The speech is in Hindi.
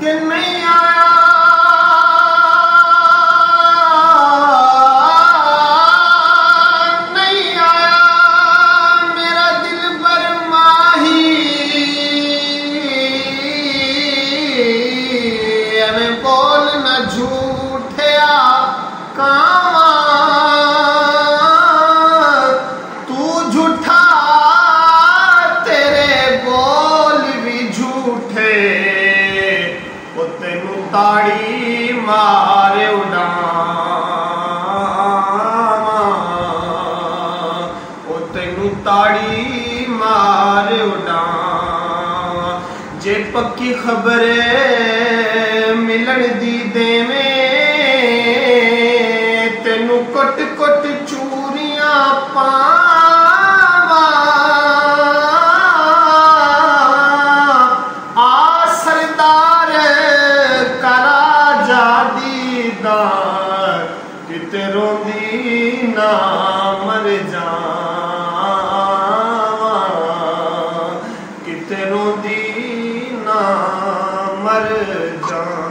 कि नहीं आया नहीं आया मेरा दिल बर माही एवें बोल न झूठया कावा तू झूठा तेरे बोल भी झूठे तेनू ताड़ी मारे उड़ावा ओ तेनू ताड़ी मारे उड़ावा जे पक्की खबरे मिलन दी देवें तेनू कुट कुट चूरियां पावा आ सरदार किते रोंदी ना मर जावा किते रोंदी ना मर जावा।